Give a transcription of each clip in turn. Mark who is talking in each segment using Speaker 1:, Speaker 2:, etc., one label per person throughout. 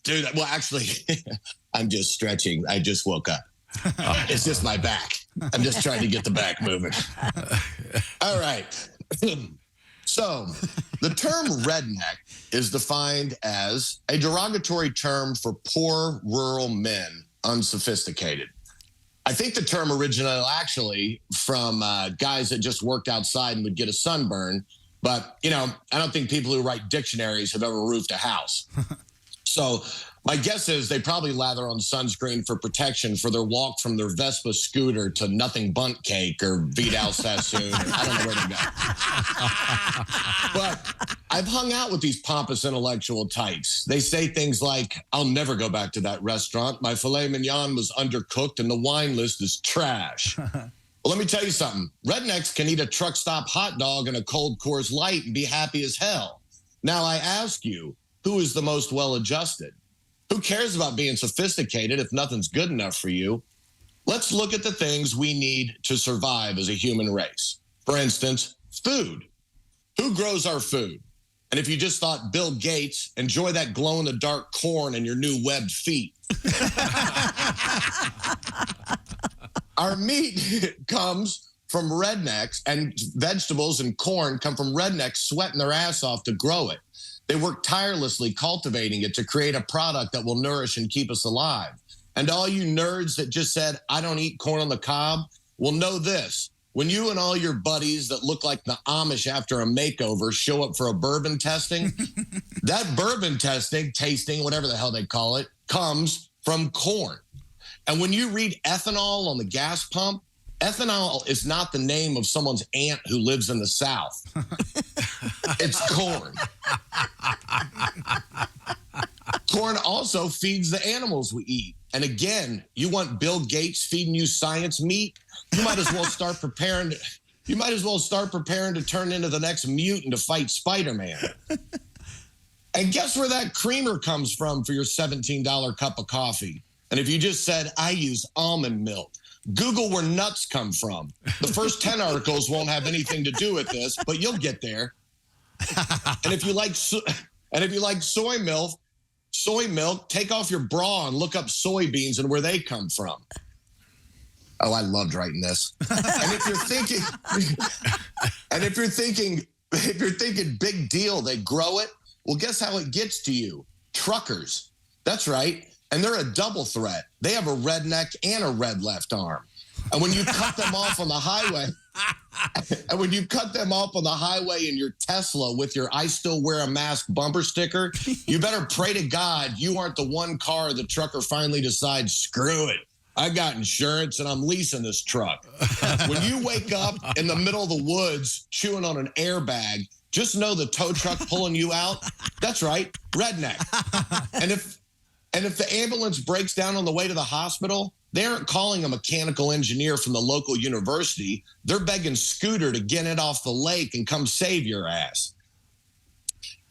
Speaker 1: Dude, well, actually, I'm just stretching. I just woke up. It's just my back. I'm just trying to get the back moving. All right. So the term redneck is defined as a derogatory term for poor rural men, unsophisticated. I think the term originated actually from guys that just worked outside and would get a sunburn. But, I don't think people who write dictionaries have ever roofed a house. So my guess is they probably lather on sunscreen for protection for their walk from their Vespa scooter to Nothing Bunt Cake or Vidal Sassoon. I don't know where to go. But I've hung out with these pompous intellectual types. They say things like, I'll never go back to that restaurant. My filet mignon was undercooked and the wine list is trash. Well, let me tell you something. Rednecks can eat a truck stop hot dog and a cold Coors Light and be happy as hell. Now, I ask you, who is the most well-adjusted? Who cares about being sophisticated if nothing's good enough for you? Let's look at the things we need to survive as a human race. For instance, food. Who grows our food? And if you just thought Bill Gates, enjoy that glow-in-the-dark corn and your new webbed feet. Our meat comes from rednecks, and vegetables and corn come from rednecks sweating their ass off to grow it. They work tirelessly cultivating it to create a product that will nourish and keep us alive. And all you nerds that just said, I don't eat corn on the cob, will know this. When you and all your buddies that look like the Amish after a makeover show up for a bourbon testing, that bourbon tasting, whatever the hell they call it, comes from corn. And when you read ethanol on the gas pump, ethanol is not the name of someone's aunt who lives in the South. It's corn. Corn also feeds the animals we eat. And again, you want Bill Gates feeding you science meat? You might as well start preparing to turn into the next mutant to fight Spider-Man. And guess where that creamer comes from for your $17 cup of coffee? And if you just said, I use almond milk, Google where nuts come from. The first 10 articles won't have anything to do with this, but you'll get there. And if you like soy milk, take off your bra and look up soybeans and where they come from. Oh, I loved writing this. And if you're thinking big deal, they grow it. Well, guess how it gets to you? Truckers. That's right. And they're a double threat. They have a redneck and a red left arm. And when you cut them off on the highway, in your Tesla with your I still wear a mask bumper sticker, you better pray to God you aren't the one car the trucker finally decides, screw it. I got insurance and I'm leasing this truck. When you wake up in the middle of the woods chewing on an airbag, just know the tow truck pulling you out, that's right, redneck. And if the ambulance breaks down on the way to the hospital, they aren't calling a mechanical engineer from the local university. They're begging Scooter to get it off the lake and come save your ass.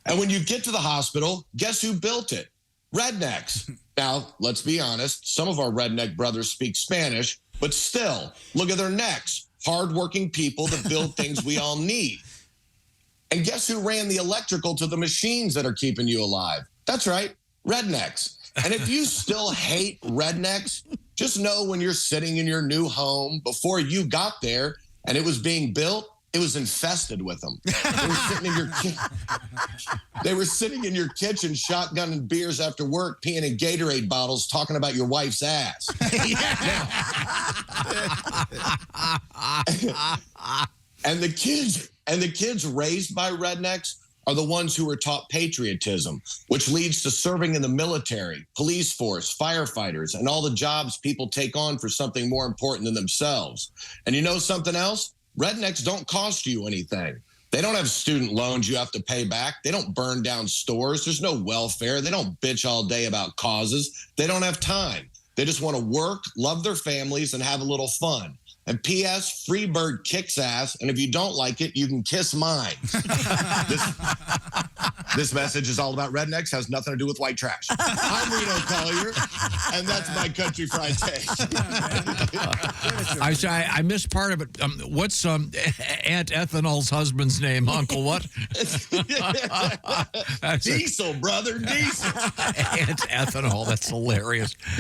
Speaker 1: And when you get to the hospital, guess who built it? Rednecks. Now, let's be honest. Some of our redneck brothers speak Spanish, but still, look at their necks. Hardworking people that build things we all need. And guess who ran the electrical to the machines that are keeping you alive? That's right, rednecks. And if you still hate rednecks, just know when you're sitting in your new home, before you got there and it was being built, it was infested with them. They were sitting in your kitchen, shotgunning beers after work, peeing in Gatorade bottles, talking about your wife's ass. And the kids raised by rednecks are the ones who were taught patriotism, which leads to serving in the military, police force, firefighters, and all the jobs people take on for something more important than themselves. And you know something else? Rednecks don't cost you anything. They don't have student loans you have to pay back. They don't burn down stores. There's no welfare. They don't bitch all day about causes. They don't have time. They just want to work, love their families, and have a little fun. And P.S., Freebird kicks ass, and if you don't like it, you can kiss mine. This message is all about rednecks, has nothing to do with white trash. I'm Reno Collier, and that's my country fried take.
Speaker 2: I missed part of it. What's Aunt Ethanol's husband's name? Uncle what?
Speaker 1: Diesel, brother, Diesel.
Speaker 2: Aunt Ethanol. That's hilarious.